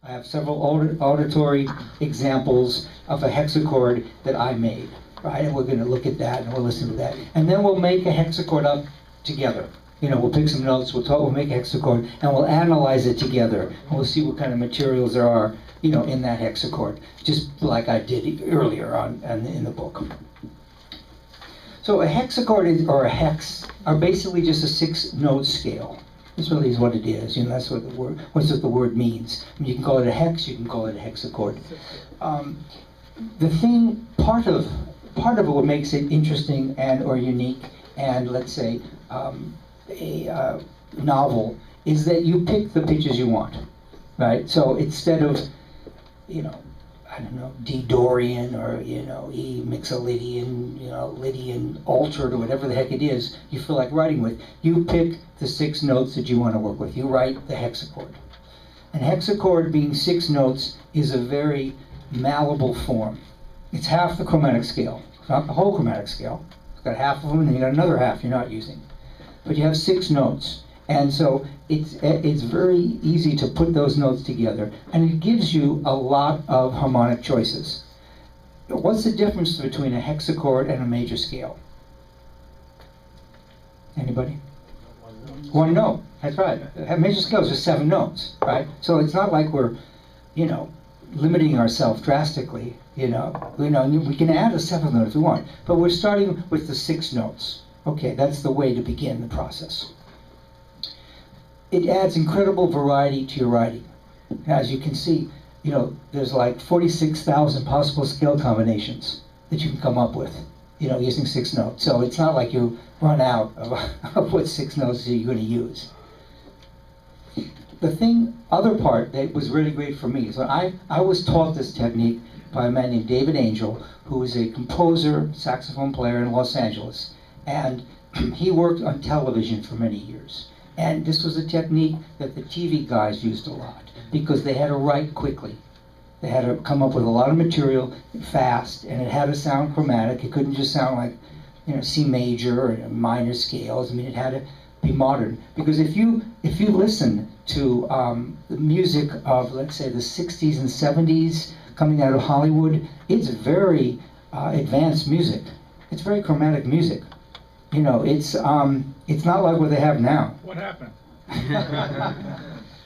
I have several auditory examples of a hexachord that I made, right? And we're going to look at that and we'll listen to that. And then we'll make a hexachord up together. You know, we'll pick some notes, we'll make a hexachord, and we'll analyze it together. And we'll see what kind of materials there are, you know, in that hexachord, just like I did earlier on in the book. So a hexachord or a hex are basically just a 6-note scale. This really is what it is, you know, that's what the word means. I mean, you can call it a hex, you can call it a hexachord. The thing, part of it, what makes it interesting and or unique, and let's say a novel, is that you pick the pitches you want, right? So instead of, you know, I don't know, D Dorian or, you know, E Mixolydian, you know, Lydian altered or whatever the heck it is you feel like writing with. You pick the 6 notes that you want to work with. You write the hexachord. And hexachord being 6 notes is a very malleable form. It's half the chromatic scale. It's not the whole chromatic scale. It's got half of them and then you got another half you're not using. But you have 6 notes. And so it's very easy to put those notes together, and it gives you a lot of harmonic choices. What's the difference between a hexachord and a major scale? Anybody? One note. That's right. A major scale is just 7 notes, right? So it's not like we're, you know, limiting ourselves drastically. You know, we can add a 7th note if we want, but we're starting with the 6 notes. Okay, that's the way to begin the process. It adds incredible variety to your writing. As you can see, you know, there's like 46,000 possible scale combinations that you can come up with, you know, using 6 notes. So it's not like you run out of what 6 notes you're going to use. The other part that was really great for me is when I was taught this technique by a man named David Angel, who is a composer, saxophone player in Los Angeles. And he worked on television for many years. And this was a technique that the TV guys used a lot because they had to write quickly. They had to come up with a lot of material fast, and it had to sound chromatic. It couldn't just sound like, you know, C major or minor scales. I mean, it had to be modern. Because if you listen to the music of, let's say, the 60s and 70s coming out of Hollywood, it's very advanced music. It's very chromatic music. You know, it's not like what they have now. What happened?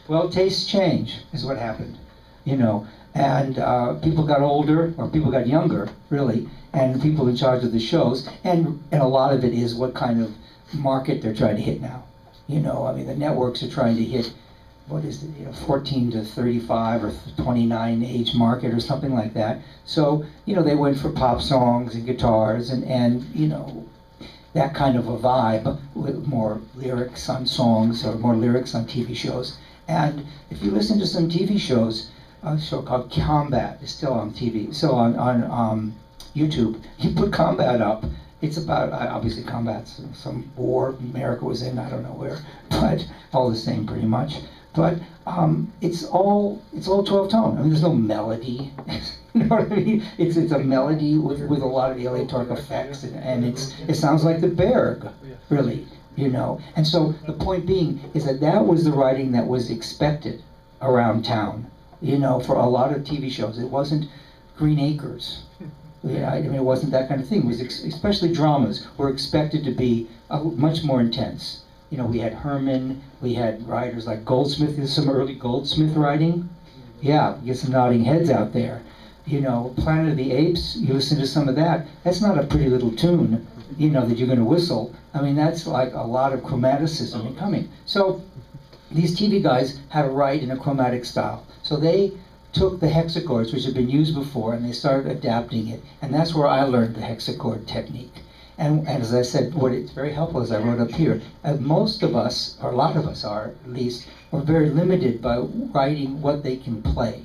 Well, tastes change is what happened, you know, and people got older, or people got younger, really, and people in charge of the shows, and a lot of it is what kind of market they're trying to hit now. You know, I mean, the networks are trying to hit, what is it, you know, 14 to 35 or 29 age market or something like that. So, you know, they went for pop songs and guitars and you know, that kind of a vibe with more lyrics on songs or more lyrics on TV shows. And if you listen to some TV shows, a show called Combat is still on TV, so on YouTube, you put Combat up. It's about, obviously combat's some war America was in, I don't know where, but all the same pretty much. But it's all 12 tone. I mean, there's no melody. You know what I mean? It's a melody with a lot of aleatoric effects, and it sounds like the Berg, really, you know. And so the point being is that was the writing that was expected around town, you know, for a lot of TV shows. It wasn't Green Acres. Yeah, I mean, it wasn't that kind of thing. It was especially dramas were expected to be much more intense. You know, we had Herman, we had writers like Goldsmith. There's some early Goldsmith writing. Yeah, get some nodding heads out there. You know, Planet of the Apes, you listen to some of that. That's not a pretty little tune, you know, that you're going to whistle. I mean, that's like a lot of chromaticism incoming. So these TV guys had to write in a chromatic style. So they took the hexachords, which had been used before, and they started adapting it. And that's where I learned the hexachord technique. And as I said, what it's very helpful, as I wrote up here, most of us, or a lot of us are at least, are very limited by writing what they can play.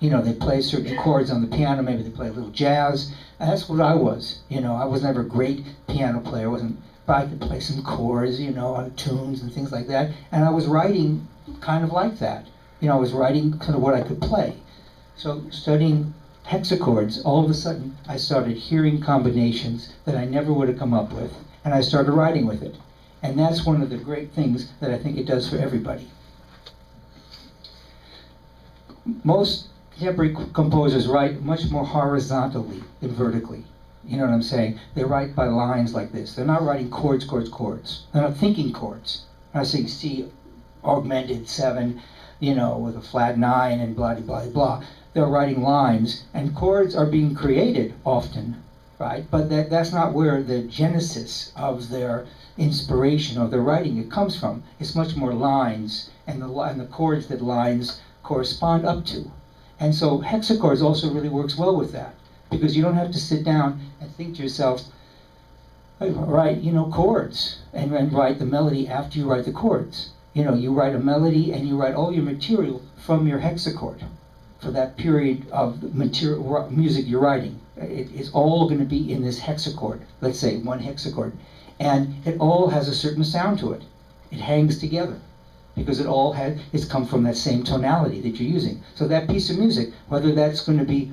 You know, they play certain chords on the piano, maybe they play a little jazz. And that's what I was. You know, I was never a great piano player, but I could play some chords, you know, on tunes and things like that. And I was writing kind of like that. You know, I was writing kind of what I could play. So studying hexachords, all of a sudden I started hearing combinations that I never would have come up with, and I started writing with it. And that's one of the great things that I think it does for everybody. most contemporary composers write much more horizontally than vertically. You know what I'm saying? They write by lines like this. They're not writing chords, chords, chords. They're not thinking chords. They're not saying C augmented 7, you know, with a flat 9 and blah, blah, blah. They're writing lines, and chords are being created often, right? But that's not where the genesis of their inspiration or their writing it comes from. It's much more lines, and the chords that lines correspond up to. And so Hex Accords also really works well with that, because you don't have to sit down and think to yourself, write, you know, chords, and write the melody after you write the chords. You know, you write a melody and you write all your material from your Hex Accord for that period of material music you're writing. It's all going to be in this Hex Accord, let's say one Hex Accord. And it all has a certain sound to it. It hangs together because it's come from that same tonality that you're using. So that piece of music, whether that's going to be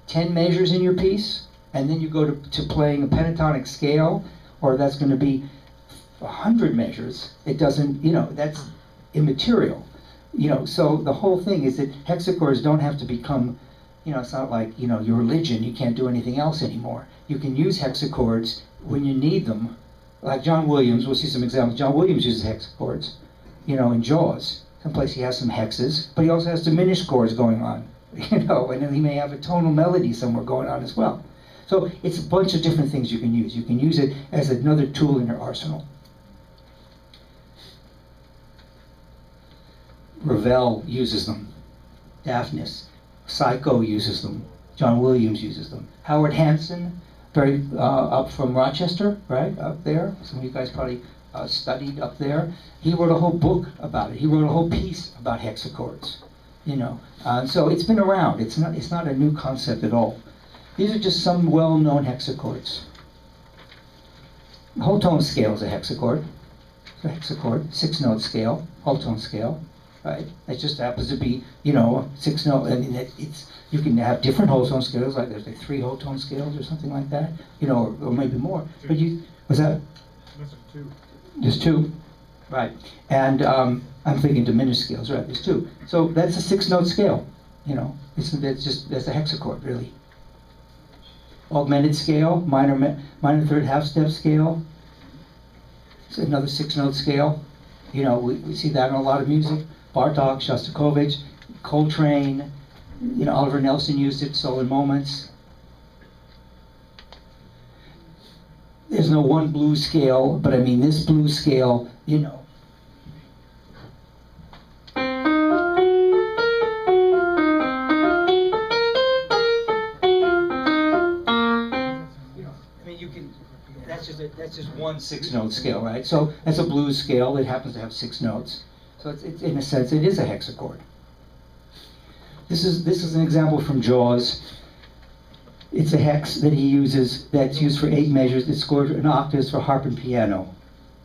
10 measures in your piece, and then you go to playing a pentatonic scale, or that's going to be 100 measures, it doesn't, you know, that's immaterial. You know, so the whole thing is that hexachords don't have to become, you know, it's not like, you know, your religion, you can't do anything else anymore. You can use hexachords when you need them. Like John Williams, we'll see some examples. John Williams uses hexachords, you know, in Jaws. Someplace he has some hexes, but he also has diminished chords going on, you know, and then he may have a tonal melody somewhere going on as well. So it's a bunch of different things you can use. You can use it as another tool in your arsenal. Ravel uses them. Daphnis. Psycho uses them. John Williams uses them. Howard Hanson, very up from Rochester, right, up there. Some of you guys probably studied up there. He wrote a whole book about it. He wrote a whole piece about hexachords, you know. So it's been around. It's not a new concept at all. These are just some well-known hexachords. Whole tone scale is a hexachord. It's a hexachord, 6-note scale, whole tone scale, right? It just happens to be, you know, 6-note. I mean, you can have different whole tone scales, like there's like 3 whole tone scales or something like that, you know, or maybe more. But was that? That's 2. There's 2, right? And I'm thinking diminished scales, right? There's 2. So that's a 6-note scale, you know. That's a hexachord, really. Augmented scale, minor third half step scale. It's another 6-note scale. You know, we see that in a lot of music. Bartok, Shostakovich, Coltrane, you know, Oliver Nelson used it, Soul in Moments. There's no one blues scale, but I mean this blues scale, you know. That's just one 6-note scale, right? So that's a blues scale. It happens to have 6 notes. So it's in a sense, it is a hexachord. This is an example from Jaws. It's a hex that he uses that's used for 8 measures. It's scored in octaves for harp and piano.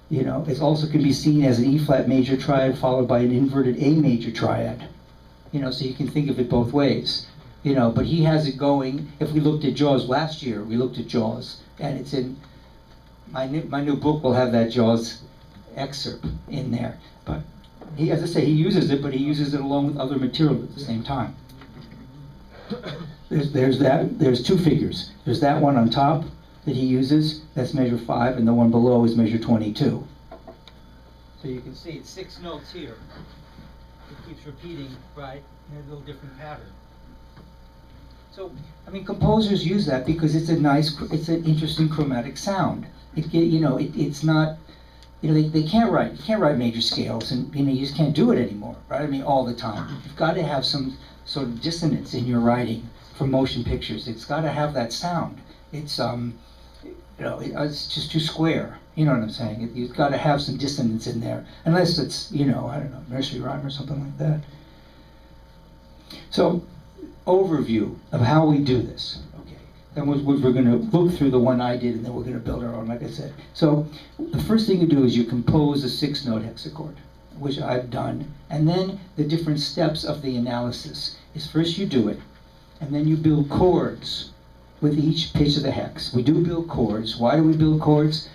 You know, it also can be seen as an E-flat major triad followed by an inverted A major triad. You know, so you can think of it both ways. You know, but he has it going. If we looked at Jaws last year, we looked at Jaws, and it's in my new book will have that Jaws excerpt in there. But he, as I say, he uses it, but he uses it along with other material at the same time. There's 2 figures. There's that one on top that he uses, that's measure 5, and the one below is measure 22. So you can see it's 6 notes here. It keeps repeating, right, in a little different pattern. So, I mean, composers use that because it's an interesting chromatic sound. It's not, you know, they can't write major scales, and you know, you just can't do it anymore, right? I mean, all the time. You've got to have some sort of dissonance in your writing for motion pictures. It's got to have that sound. It's it's just too square. You know what I'm saying? You've got to have some dissonance in there, unless it's, you know, I don't know, nursery rhyme or something like that. So, overview of how we do this. Okay, then we're going to look through the one I did, and then we're going to build our own, like I said. So, the first thing you do is you compose a 6-note hexachord, which I've done, and then the different steps of the analysis is first you do it, and then you build chords with each pitch of the hex. We do build chords. Why do we build chords?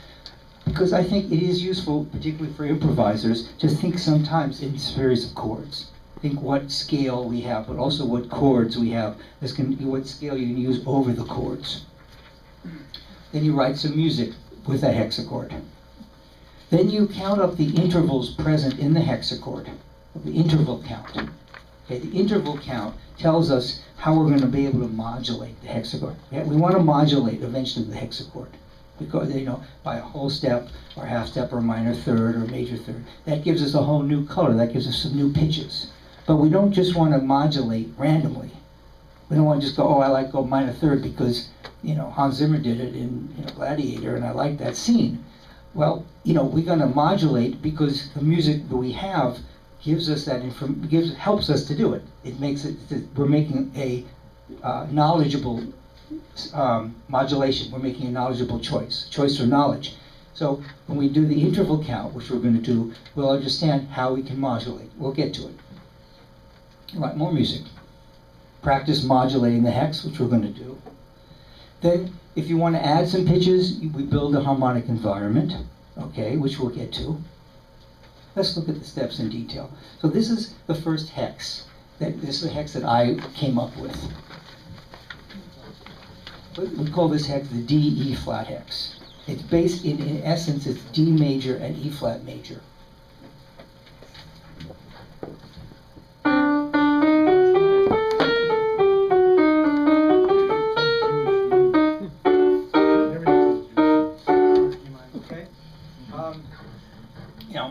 Because I think it is useful, particularly for improvisers, to think sometimes in series of chords. think what scale we have, but also what chords we have. This can be what scale you can use over the chords. Then you write some music with a hex accord. Then you count up the intervals present in the hex accord, the interval count. Okay, the interval count tells us how we're going to be able to modulate the hex accord. Yeah, we want to modulate eventually the hex accord, because, you know, by a whole step or half step or a minor third or a major third. That gives us a whole new color. That gives us some new pitches. But we don't just want to modulate randomly. We don't want to just go, oh, I like go minor third because, you know, Hans Zimmer did it in, you know, Gladiator, and I like that scene. Well, you know, we're going to modulate because the music that we have gives us that helps us to do it. It makes it, we're making a knowledgeable modulation. We're making a knowledgeable choice for knowledge. So when we do the interval count, which we're going to do, we'll understand how we can modulate. We'll get to it. All right, more music. Practice modulating the hex, which we're going to do. Then, if you want to add some pitches, we build a harmonic environment, okay, which we'll get to. Let's look at the steps in detail. So this is the first hex. This is a hex that I came up with. We call this hex the D-E flat hex. It's based, in essence, it's D major and E flat major.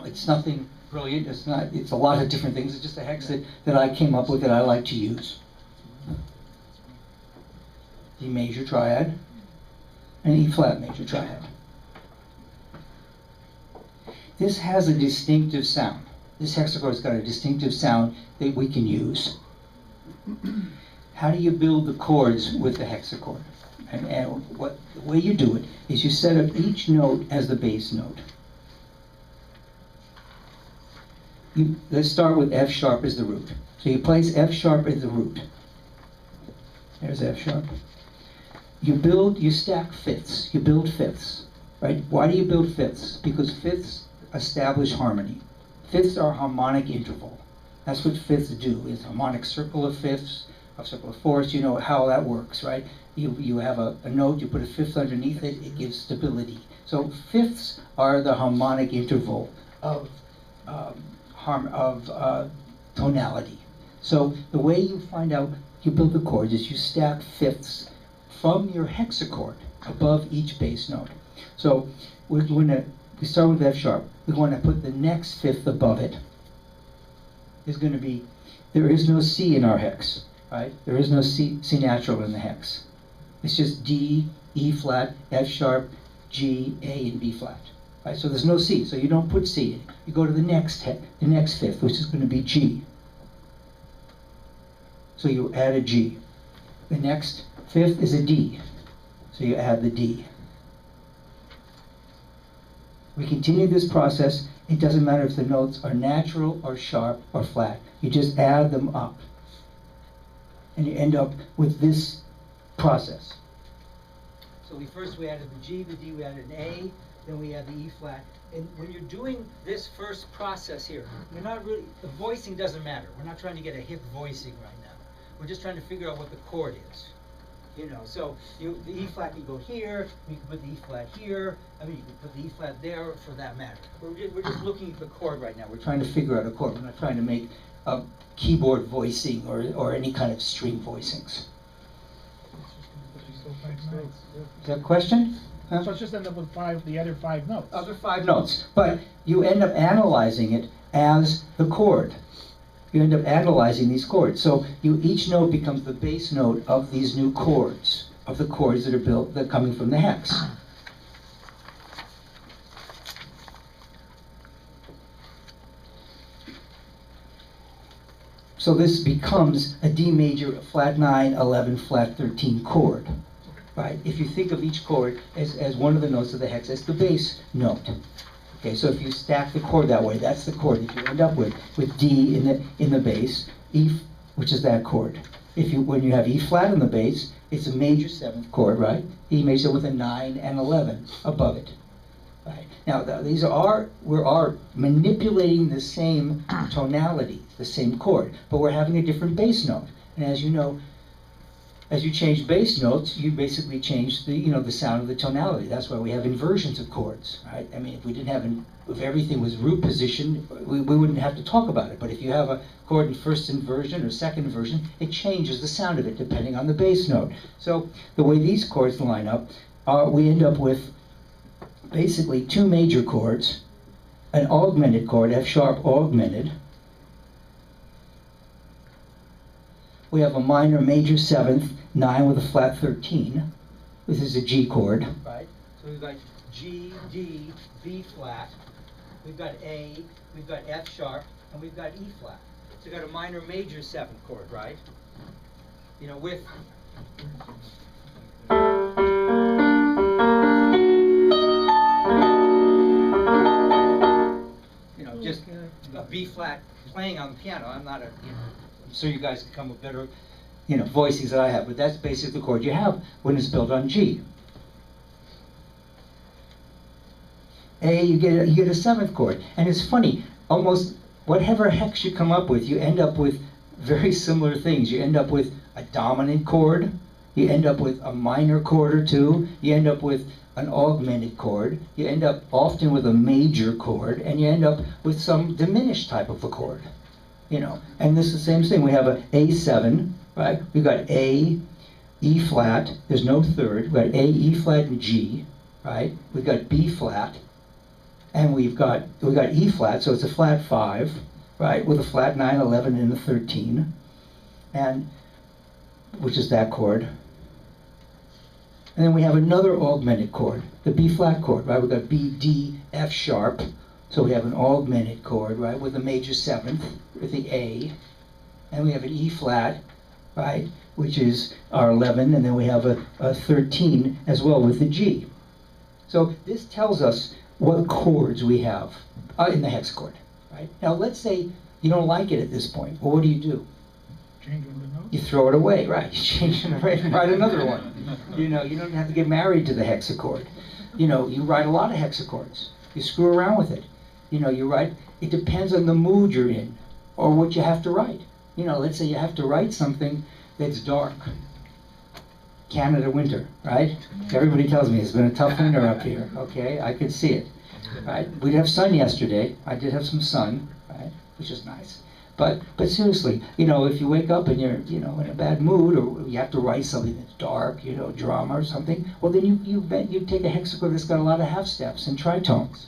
It's nothing brilliant. It's not. It's a lot of different things. It's just a hex that I came up with that I like to use. D major triad and E flat major triad. This has a distinctive sound. This hexachord's got a distinctive sound that we can use. How do you build the chords with the hexachord? And the way you do it is you set up each note as the bass note. Let's start with F sharp as the root. So you place F sharp as the root. There's F sharp. You stack fifths. You build fifths, right? Why do you build fifths? Because fifths establish harmony. Fifths are harmonic interval. That's what fifths do. It's a harmonic circle of fifths, a circle of fourths. You know how that works, right? You have a note, you put a fifth underneath it, it gives stability. So fifths are the harmonic interval of tonality. So the way you find out you build the chords is you stack fifths from your hexachord above each bass note. So we start with F sharp. We want to put the next fifth above it. Is going to be, there is no C in our hex, right? There is no C natural in the hex. It's just D, E flat, F sharp, G, A, and B flat. Right, so there's no C, so you don't put C in. You go to the next fifth, which is going to be G. So you add a G. The next fifth is a D, so you add the D. We continue this process. It doesn't matter if the notes are natural or sharp or flat. You just add them up. And you end up with this process. So we added the G, the D, we added an A, then we add the E flat. And when you're doing this first process here, you're not really, the voicing doesn't matter. We're not trying to get a hip voicing right now. We're just trying to figure out what the chord is. You know, so the E flat can go here, you can put the E flat here, I mean, you can put the E flat there for that matter. We're just looking at the chord right now. We're trying to figure out a chord. We're not trying to make a keyboard voicing or any kind of string voicings. Is that a question? Huh? So it's just end up with the other five notes. Other five notes. But you end up analyzing it as the chord. You end up analyzing these chords. So each note becomes the bass note of these new chords, of the chords that are coming from the hex. So this becomes a D major, flat 9, 11, flat 13 chord. Right? If you think of each chord as one of the notes of the hex, as the bass note. Okay, so if you stack the chord that way, that's the chord that you end up with D in the bass, E, which is that chord. When you have E flat in the bass, it's a major 7th chord, right? E major with a 9 and 11 above it. Right. Now, we are manipulating the same tonality, the same chord, but we're having a different bass note. And as you know, as you change bass notes, you basically change the sound of the tonality. That's why we have inversions of chords, right? I mean, if everything was root position, we wouldn't have to talk about it. But if you have a chord in first inversion or second inversion, it changes the sound of it depending on the bass note. So the way these chords line up, we end up with basically two major chords, an augmented chord, F sharp augmented. We have a minor major 7th, 9 with a flat 13. This is a G chord. Right. So we've got G, D, B flat. We've got A, we've got F sharp, and we've got E flat. So we've got a minor major 7th chord, right? With just a B flat playing on the piano. I'm not I'm sure you guys can come with better, voicings than I have, but that's basically the chord you have when it's built on G. A, you get a 7th chord, and it's funny. Almost whatever hex you come up with, you end up with very similar things. You end up with a dominant chord. You end up with a minor chord or two. You end up with an augmented chord. You end up often with a major chord, and you end up with some diminished type of a chord. And this is the same thing. We have a A7, right? We've got A, E flat. There's no third. We've got A, E flat, and G, right? We've got B flat, and we've got E flat, so it's a flat 5, right? With a flat 9, 11, and a 13, and which is that chord. And then we have another augmented chord, the B flat chord, right? We've got B, D, F sharp. So we have an augmented chord, right, with a major 7th, with the A. And we have an E flat, right, which is our 11. And then we have a 13 as well with the G. So this tells us what chords we have in the hex chord, right? Now let's say you don't like it at this point. Well, what do? Changing the note? You throw it away, right? You change it away and write another one. You don't have to get married to the hex chord. You write a lot of hex chords. You screw around with it. You write, it depends on the mood you're in or what you have to write. Let's say you have to write something that's dark. Canada winter, right? Everybody tells me it's been a tough winter up here, okay? I could see it, right? We did have sun yesterday. I did have some sun, right? Which is nice. But seriously, if you wake up and you're, in a bad mood, or you have to write something that's dark, drama or something, well then you take a hexachord that's got a lot of half steps and tritones.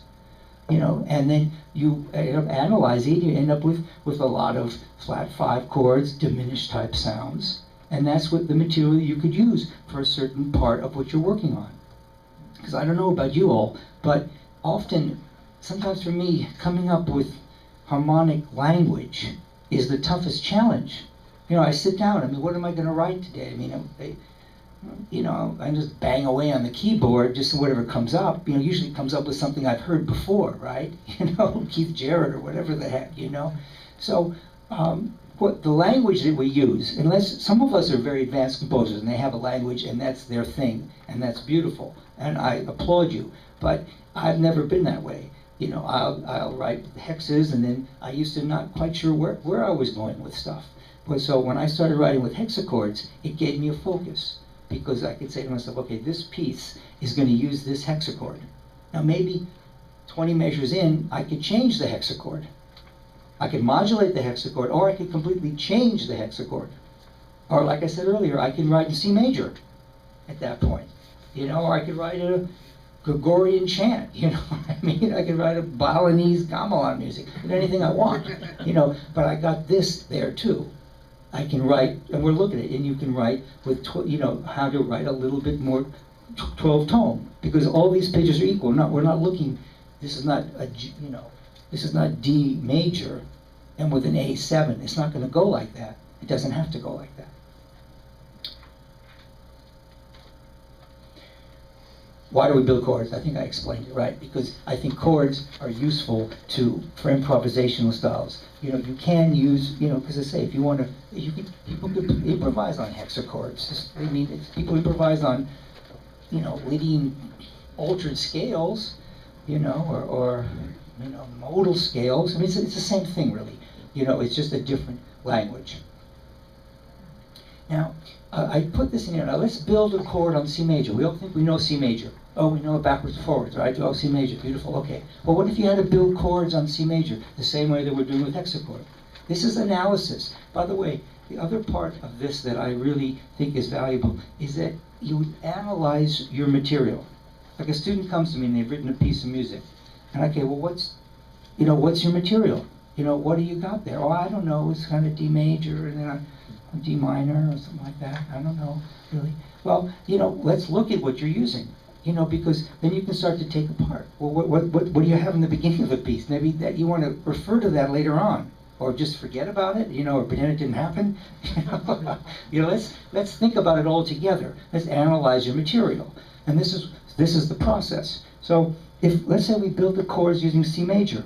And then you end up analyzing it, you end up with a lot of flat 5 chords, diminished type sounds. And that's what the material you could use for a certain part of what you're working on. Because I don't know about you all, but sometimes for me, coming up with harmonic language is the toughest challenge. I sit down, what am I going to write today? I just bang away on the keyboard, just whatever comes up. Usually it comes up with something I've heard before, right? Keith Jarrett or whatever the heck, So, what the language that we use, unless some of us are very advanced composers and they have a language and that's their thing, and that's beautiful, and I applaud you, but I've never been that way. I'll write hexes, and then I used to not quite sure where I was going with stuff. But so when I started writing with hex accords, it gave me a focus. Because I could say to myself, okay, this piece is going to use this hexachord. Now maybe 20 measures in, I could change the hexachord. I could modulate the hexachord, or I could completely change the hexachord. Or like I said earlier, I can write in C major at that point. Or I could write a Gregorian chant, I could write a Balinese gamelan music, anything I want, but I got this there too. I can write, and we're looking at it, and you can write with, how to write a little bit more 12 tone, because all these pitches are equal. We're not looking, this is not this is not D major, and with an A7, it's not going to go like that. It doesn't have to go like that. Why do we build chords? I think I explained it right, because I think chords are useful for improvisational styles. You can use, because I say, if you want to, people could improvise on hex accords. People improvise on, Lydian altered scales, you know, or you know, modal scales. I mean, it's the same thing, really. You know, it's just a different language. Now, I put this in here. Now, let's build a chord on C major. We all think we know C major. Oh, we know it backwards and forwards, right? Oh, C major, beautiful, okay. Well, what if you had to build chords on C major the same way that we're doing with Hex Accord? This is analysis. By the way, the other part of this that I really think is valuable is that you analyze your material. Like a student comes to me and they've written a piece of music. And okay, well, what's your material? You know, what do you got there? Oh, I don't know, it's kind of D major, and then a D minor or something like that. I don't know, really. Well, you know, let's look at what you're using. You know, because then you can start to take apart. Well, what do you have in the beginning of the piece? Maybe that you want to refer to that later on, or just forget about it. You know, or pretend it didn't happen. You know, let's think about it all together. Let's analyze your material, and this is the process. So if let's say we build the chords using C major,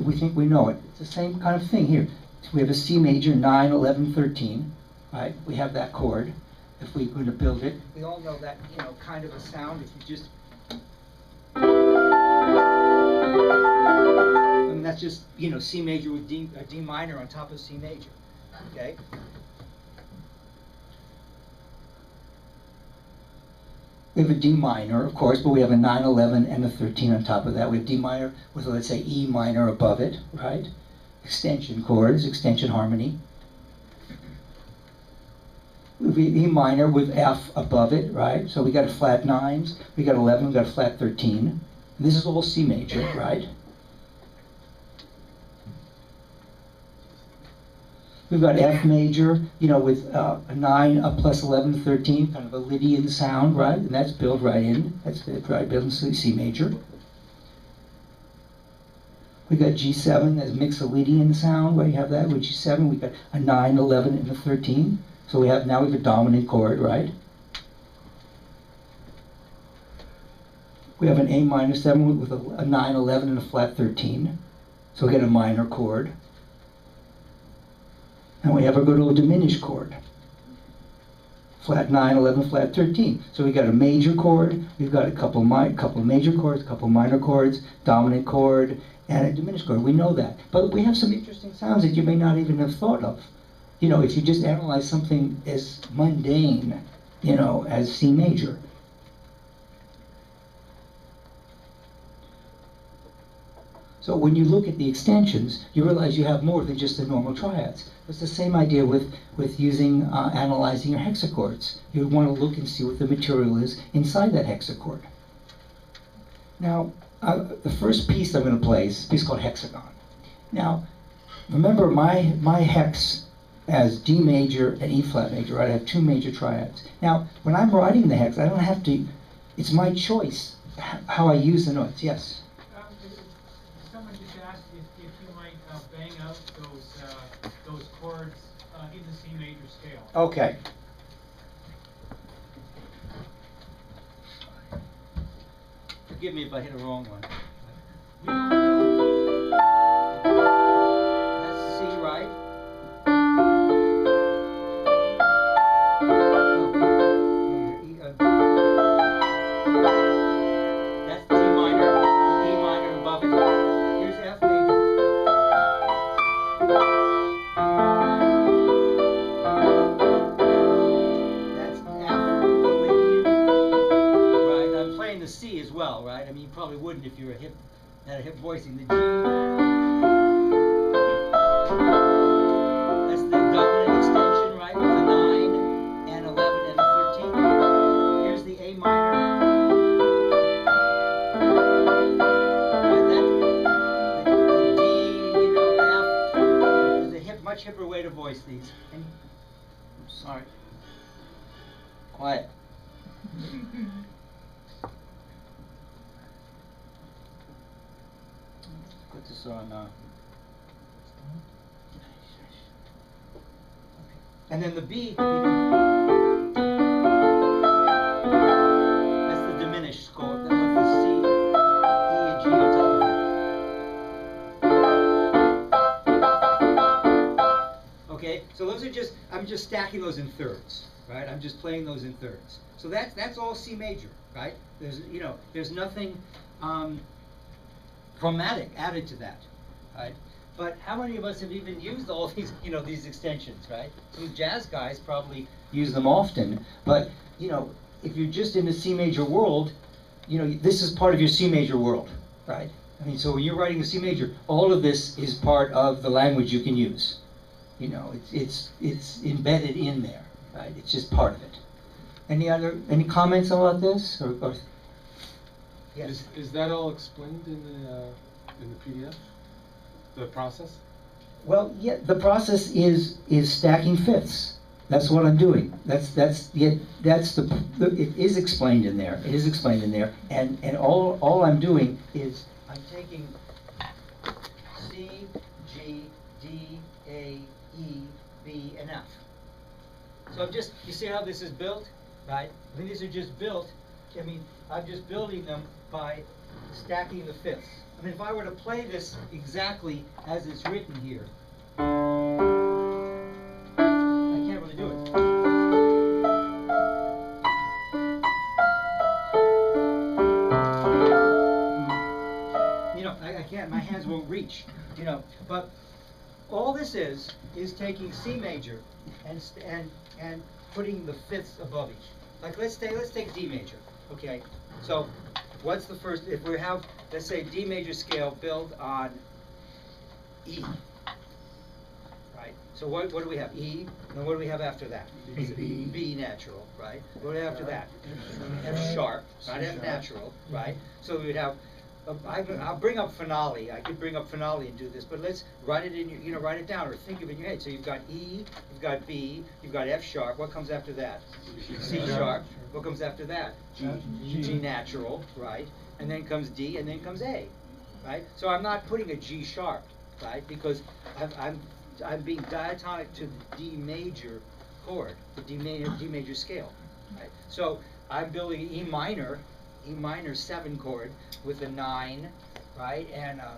we think we know it. It's the same kind of thing here. We have a C major 9, 11, 13, right? We have that chord. If we're going to build it, we all know that, you know, kind of a sound. If you just, I mean, that's just, you know, C major with D minor on top of C major. Okay. We have a D minor, of course, but we have a 9, 11, and a 13 on top of that. We have D minor with, let's say, E minor above it, right? Extension chords, extension harmony. E minor with F above it, right? So we got a flat 9s, we got 11, we got a flat 13. And this is all C major, right? We've got F major, you know, with a 9 up plus 11, 13, kind of a Lydian sound, right? And that's built right in. That's right, built in C major. We got G7, that's Mixolydian sound, where you have that with G7. We got a 9, 11, and a 13. So we have a dominant chord, right? We have an A minor 7 with a 9, 11, and a flat 13. So we get a minor chord. And we have a good old diminished chord. Flat 9, 11, flat 13. So we got a major chord, we've got a couple major chords, a couple minor chords, dominant chord, and a diminished chord. We know that. But we have some interesting sounds that you may not even have thought of. You know, if you just analyze something as mundane, you know, as C major. So when you look at the extensions, you realize you have more than just the normal triads. It's the same idea with using, analyzing your hex accords. You want to look and see what the material is inside that hex accord. Now, the first piece I'm going to play is a piece called Hexagon. Now, remember my hex as D major and E flat major, right? I have two major triads. Now, when I'm writing the hex, I don't have to, it's my choice how I use the notes. Yes? Someone just asked if you might bang out those chords in the C major scale. Okay. Forgive me if I hit a wrong one. That's C, right? That's D minor, E minor above it. Here's F major. That's F, right? I'm playing the C as well, right? I mean, you probably wouldn't if you were had a hip voicing the G. That's the dominant extension, right? With the 9 and 11 and the 13. Here's the A minor. The D, you know, F. There's a much hipper way to voice these. And, sorry. Quiet. Put this on. And then the B, that's the diminished score. That was the C, E, and G on top of that. Okay, so those are just, I'm just stacking those in thirds, right? I'm just playing those in thirds. So that's all C major, right? There's, you know, there's nothing chromatic added to that, right? But how many of us have even used all these, these extensions, right? Some jazz guys probably use them often, but, if you're just in the C major world, this is part of your C major world, right? I mean, so when you're writing a C major, all of this is part of the language you can use. It's embedded in there, right? It's just part of it. Any comments about this? Or yes. Is that all explained in the PDF? The process? Well, yeah, the process is stacking fifths. That's what I'm doing. It is explained in there. It is explained in there, and all I'm doing is I'm taking C, G, D, A, E, B, and F. So you see how this is built, right? I mean, these are just built. I mean, I'm just building them by stacking the fifths. I mean, if I were to play this exactly as it's written here, I can't really do it. I can't, my hands won't reach, but all this is taking C major and putting the fifths above each. Like let's take D major, okay? So what's the first, if we have, let's say, D major scale built on E, right? So what do we have? E, and what do we have after that? B natural, right? What do we have after that? F sharp, not F natural, right? So we would have, I'll bring up finale. I could bring up finale and do this, but let's write it in your, write it down or think of it in your head. So you've got E, you've got B, you've got F sharp. What comes after that? C sharp. What comes after that? G natural, right? And then comes D, and then comes A, right? So I'm not putting a G sharp, right? Because I'm being diatonic to the D major chord, the D major scale, right? So I'm building E minor 7 chord with a 9, right, and a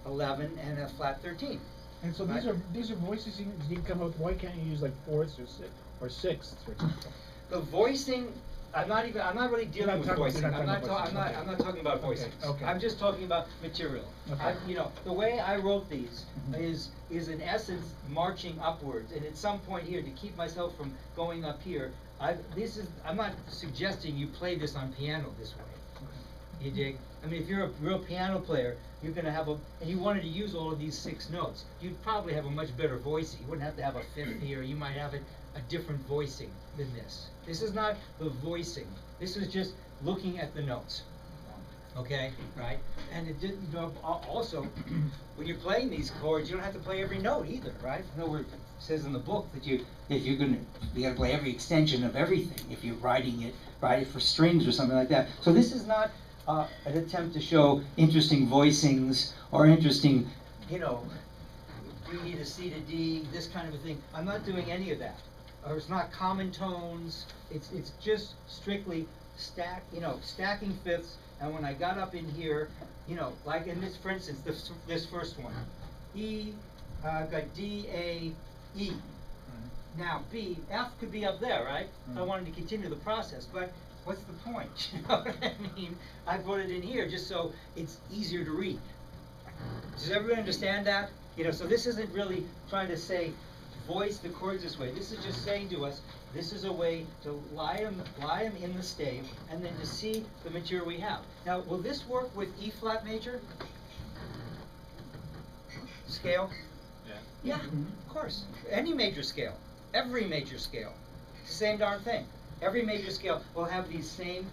11 and a flat 13. And so right? these are voices you can come up with. Why can't you use like fourths or sixths, for example? The voicing, I'm not really dealing with voicing. I'm not talking about voicing. Okay. I'm just talking about material. Okay. The way I wrote these is in essence marching upwards, and at some point here, to keep myself from going up here, I'm not suggesting you play this on piano this way. You dig? I mean, if you're a real piano player, you're going to have and you wanted to use all of these 6 notes, you'd probably have a much better voicing. You wouldn't have to have a fifth here. You might have a different voicing than this. This is not the voicing. This is just looking at the notes. Okay, right? And it did, also, when you're playing these chords, you don't have to play every note either, right? In other words, it says in the book that you gotta play every extension of everything if you're writing it for strings or something like that. So this is not an attempt to show interesting voicings or interesting, B to C to D, this kind of a thing. I'm not doing any of that. Or it's not common tones. It's just strictly stacking fifths. And when I got up in here, like in this, for instance, this first one, E, I've got D, A, E. Now B, F could be up there, right? I wanted to continue the process, but what's the point? You know what I mean? I put it in here just so it's easier to read. Does everyone understand that? So this isn't really trying to say voice the chords this way. This is just saying to us, this is a way to lie them in the stave and then to see the material we have. Now, will this work with E flat major scale? Yeah, of course. Any major scale, every major scale, same darn thing. Every major scale will have these same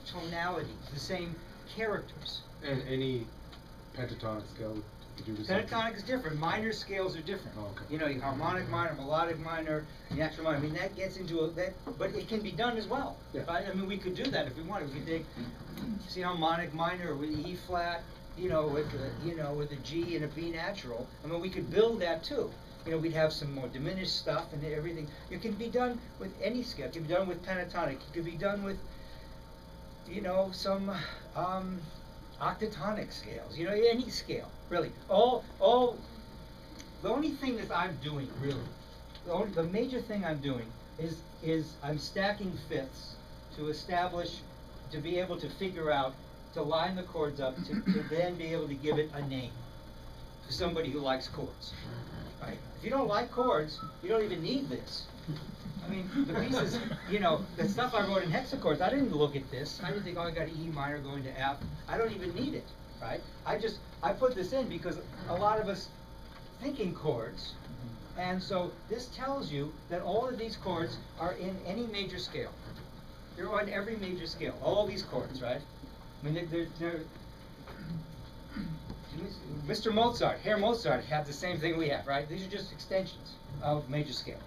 tonalities, the same characters. And any pentatonic scale could do the same. Pentatonic is different. Minor scales are different. Oh, okay. Your harmonic minor, melodic minor, natural minor. I mean, that gets into but it can be done as well. Yeah. Right? I mean, we could do that if we wanted. We could take, see harmonic minor with E flat, with a G and a B natural. I mean, we could build that too. We'd have some more diminished stuff and everything. It can be done with any scale. It can be done with pentatonic. It could be done with, some octatonic scales. Any scale, really. The only thing that I'm doing, really, the major thing I'm doing is I'm stacking fifths to be able to figure out to line the chords up to then be able to give it a name to somebody who likes chords. Right? If you don't like chords, you don't even need this. I mean, the pieces, you know, the stuff I wrote in Hex Accords, I didn't look at this. I didn't think, oh, I got E minor going to F. I don't even need it, right? I put this in because a lot of us think in chords, and so this tells you that all of these chords are in any major scale. They're on every major scale, all these chords, right? I mean, they're Mr. Mozart, Herr Mozart had the same thing we have, right? These are just extensions of major scale,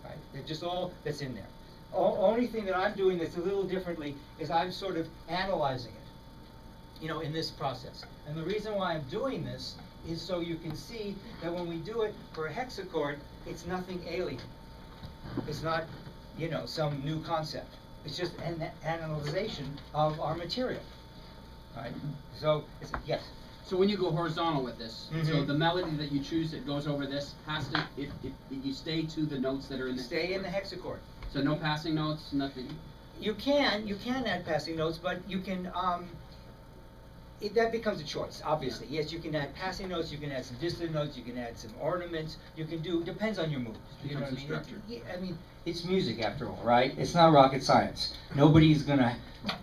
right? They're just all that's in there. Only thing that I'm doing that's a little differently is I'm sort of analyzing it, you know, in this process. And the reason why I'm doing this is so you can see that when we do it for a hex accord, it's nothing alien. It's not, you know, some new concept. It's just an analyzation of our material, right? So, yes? So when you go horizontal with this, so Mhm. the melody that you choose that goes over this has to, if you stay to the notes that are in the Stay in the hex accord. So no passing notes, nothing. You can add passing notes, but you can, that becomes a choice, obviously. Yes, you can add passing notes, you can add some distant notes, you can add some ornaments, you can do, depends on your mood. You know what I mean? Structure. I mean, It's music after all, right? It's not rocket science. Nobody's gonna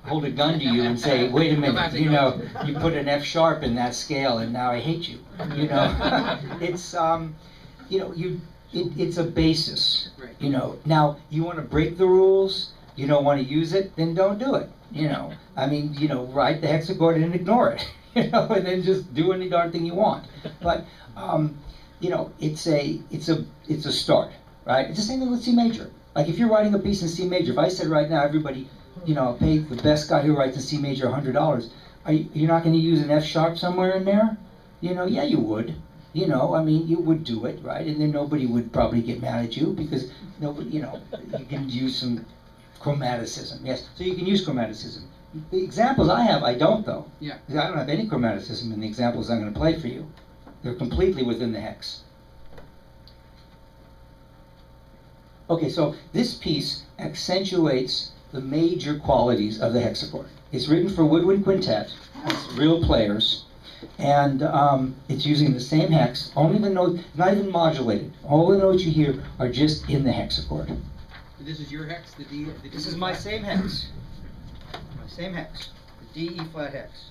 hold a gun to you and say, wait a minute, you know, you put an F sharp in that scale and now I hate you. You know, it's, you know, it's a basis. Right. You know, now you want to break the rules, you don't want to use it, then don't do it. You know, I mean, you know, write the hex accord and ignore it. You know, and then just do any darn thing you want. But you know, it's a start. Right? It's the same thing with C major. Like if you're writing a piece in C major, if I said right now, everybody, you know, pay the best guy who writes in C major $100, you're not going to use an F sharp somewhere in there? You know, yeah, you would. You know, I mean, you would do it, right? And then nobody would probably get mad at you because nobody, you know, you can use some chromaticism. Yes, so you can use chromaticism. The examples I have, I don't though. Yeah. I don't have any chromaticism in the examples I'm going to play for you. They're completely within the hex. Okay, so this piece accentuates the major qualities of the hex accord. It's written for woodwind quintet, it's real players, and it's using the same hex, only the notes, not even modulated. All the notes you hear are just in the hex accord. This is your hex, the D. this is my same hex. My same hex. The D, E flat hex.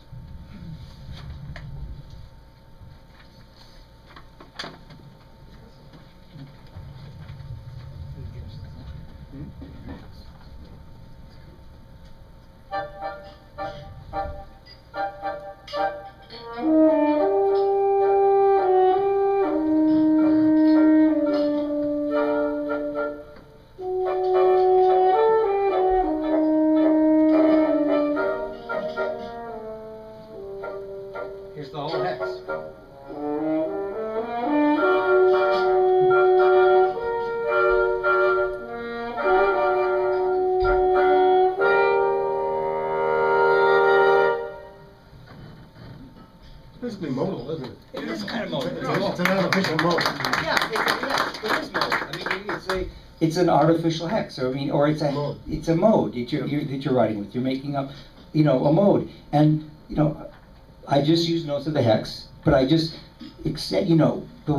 Here's the whole hex. Basically modal, isn't it? It is kind of modal. It's an artificial modal. Yeah, it is modal. I mean, It's an artificial hex, or I mean, or it's a Mode. it's a mode that you're writing with. You're making up, you know, a mode, and you know, I just use notes of the hex, but I just you know, the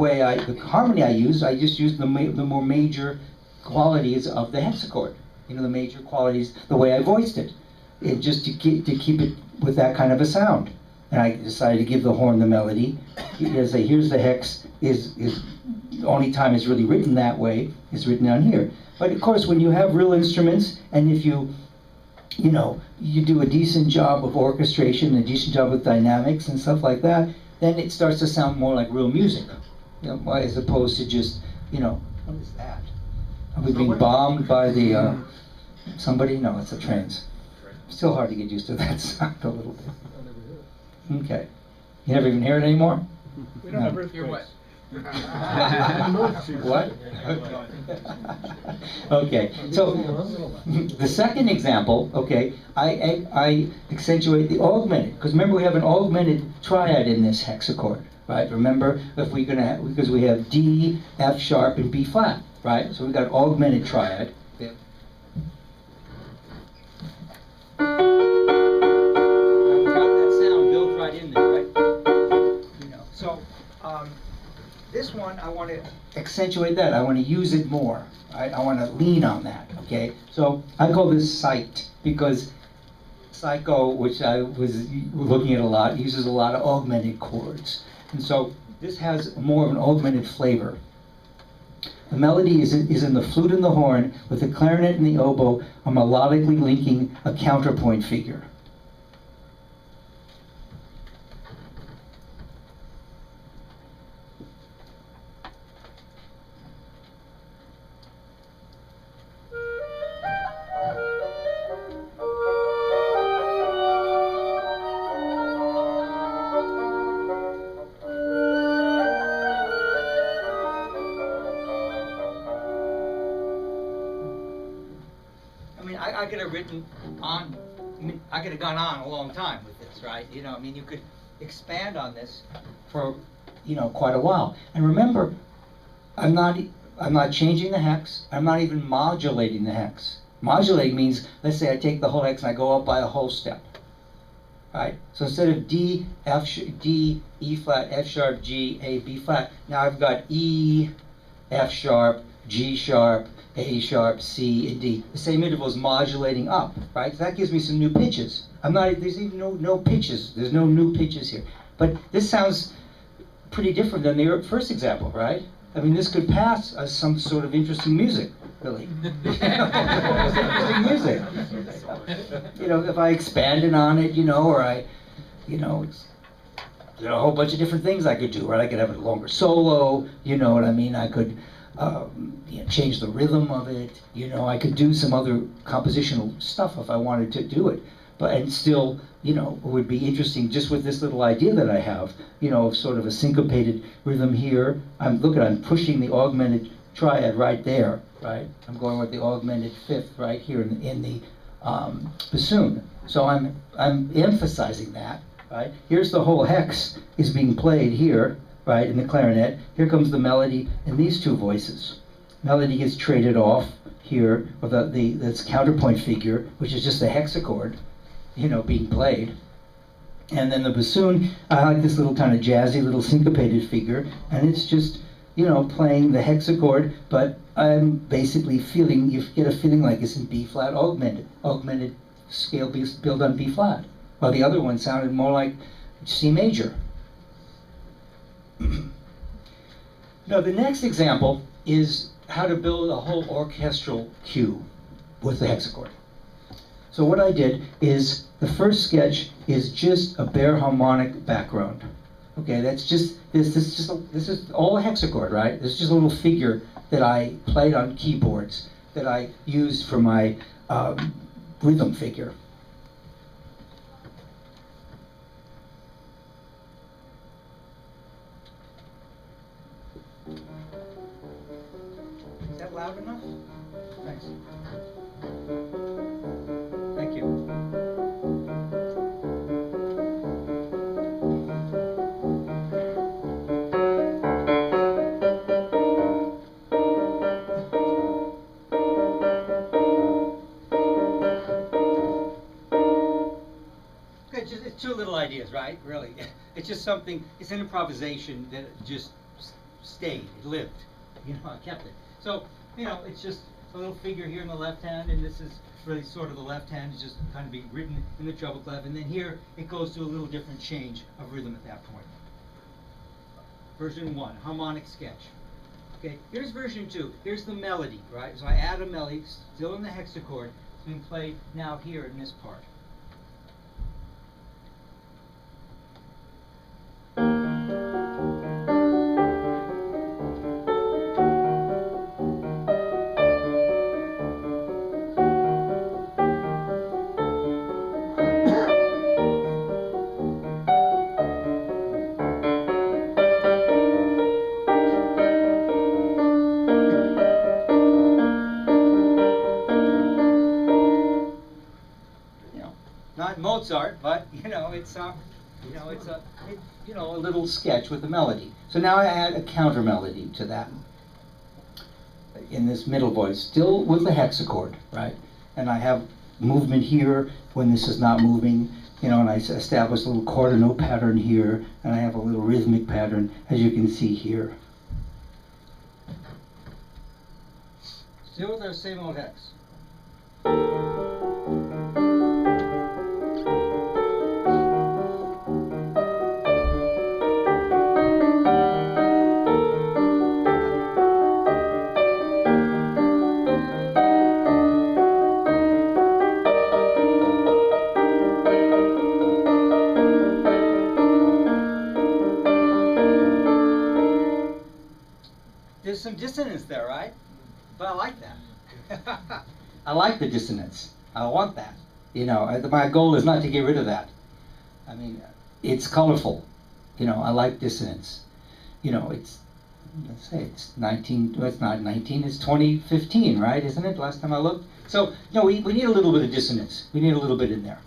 harmony I just use the more major qualities of the hex accord. You know, the major qualities, the way I voiced it, just to keep it with that kind of a sound. And I decided to give the horn the melody. Say, here's the hex. Is the only time it's really written that way is written down here. But of course, when you have real instruments, and if you know, you do a decent job of orchestration, a decent job with dynamics and stuff like that, then it starts to sound more like real music, you know, as opposed to just, you know, what is that? Are we being bombed by the somebody? No, it's the trains. Still hard to get used to that sound a little bit. Okay. You never even hear it anymore? We don't have Hear what? earthquakes. What? Okay, so the second example, okay, I accentuate the augmented, because remember we have an augmented triad in this hex accord, right? Remember, if we're gonna have, because we have D, F sharp, and B flat, right? So we've got augmented triad. I've got This one, I want to accentuate that. I want to use it more. I want to lean on that, okay? So I call this psyched because Psycho, which I was looking at a lot, uses a lot of augmented chords. And so this has more of an augmented flavor. The melody is in the flute and the horn, with the clarinet and the oboe are melodically linking a counterpoint figure. I could have written on, I could have gone on a long time with this, right? You know, I mean, you could expand on this For, quite a while. And remember, I'm not changing the hex. I'm not even modulating the hex. Modulating means, let's say I take the whole hex and I go up by a whole step. Right? So instead of D, D, E flat, F sharp, G, A, B flat, now I've got E, F sharp, G sharp, A sharp, C, and D. The same interval is modulating up, right? So that gives me some new pitches. There's even no pitches. There's no new pitches here. But this sounds pretty different than the first example, right? I mean, this could pass as some sort of interesting music, really. Interesting music. If I expanded on it, or I, it's, there are a whole bunch of different things I could do, right? I could have a longer solo, you know what I mean? I could change the rhythm of it, I could do some other compositional stuff if I wanted to do it. And still, it would be interesting just with this little idea that I have, of sort of a syncopated rhythm here. I'm pushing the augmented triad right there, right? I'm going with the augmented fifth right here in the bassoon. So I'm emphasizing that, right? Here's the whole hex is being played here, right, in the clarinet. Here comes the melody in these two voices. Melody gets traded off here with this counterpoint figure, which is just the hex accord, being played. And then the bassoon, I like this little kind of jazzy little syncopated figure, and it's just, playing the hex accord, but I'm basically you get a feeling like it's in B flat augmented scale built on B flat, while the other one sounded more like C major. Now the next example is how to build a whole orchestral Q with the hexachord. So what I did is, the first sketch is just a bare harmonic background. Okay, that's just, this is all a hexachord, right? This is just a little figure that I played on keyboards that I used for my rhythm figure. Is that loud enough? Thanks. Thank you. It's two little ideas, right? Really. It's just something, it's an improvisation that just stayed, it lived. I kept it. So, it's just a little figure here in the left hand, and this is really sort of the left hand is just kind of being written in the treble clef, and then here it goes to a little different change of rhythm at that point. Version 1, harmonic sketch. Okay, here's version 2. Here's the melody, right? So I add a melody, still in the hexachord. It's being played now here in this part. Mozart, but it's a little sketch with a melody. So now I add a counter melody to that in this middle voice, still with the hexachord, right? And I have movement here when this is not moving, and I establish a little chord note pattern here, and I have a little rhythmic pattern, as you can see here. Still with our same old hex. There's some dissonance there, right? But I like that. I like the dissonance. I want that. You know, my goal is not to get rid of that. I mean, it's colorful. You know, I like dissonance. You know, it's, let's say it's 19, well, it's not 19, it's 2015, right? Isn't it? Last time I looked. So, no, we need a little bit of dissonance. We need a little bit in there.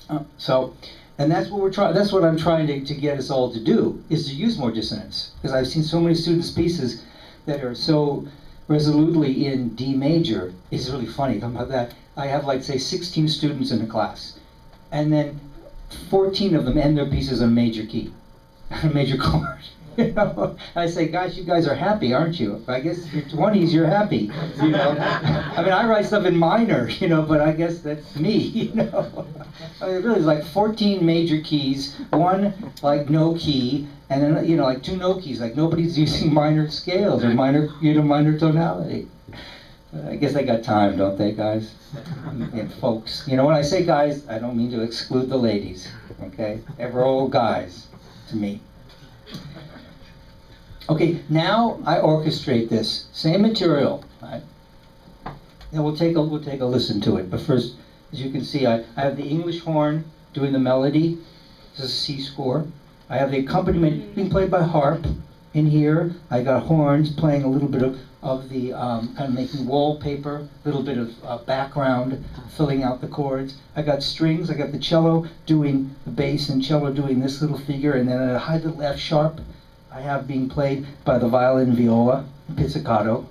And that's what we're trying. That's what I'm trying to get us all to do, is to use more dissonance. Because I've seen so many students' pieces that are so resolutely in D major. It's really funny. Talking about that, I have like say 16 students in a class, and then 14 of them end their pieces on major key, a major chord. You know, I say, gosh, you guys are happy, aren't you? I guess your 20s, you're happy. You know, I mean, I write stuff in minor, you know, but I guess that's me. You know, I mean, it really is like 14 major keys, one like no key, and then you know, like 2 no keys. Like nobody's using minor scales or minor, you know, minor tonality. I guess they got time, don't they, guys? And folks, you know, when I say guys, I don't mean to exclude the ladies. Okay, they're all guys to me. Okay, now I orchestrate this same material, right? Now we'll take a listen to it. But first, as you can see, I have the English horn doing the melody. This is a C score. I have the accompaniment being played by harp in here. I got horns playing a little bit of the kind of making wallpaper, a little bit of background, filling out the chords. I got strings. I got the cello doing the bass and cello doing this little figure, and then at a high to the left sharp, I have being played by the violin viola, pizzicato.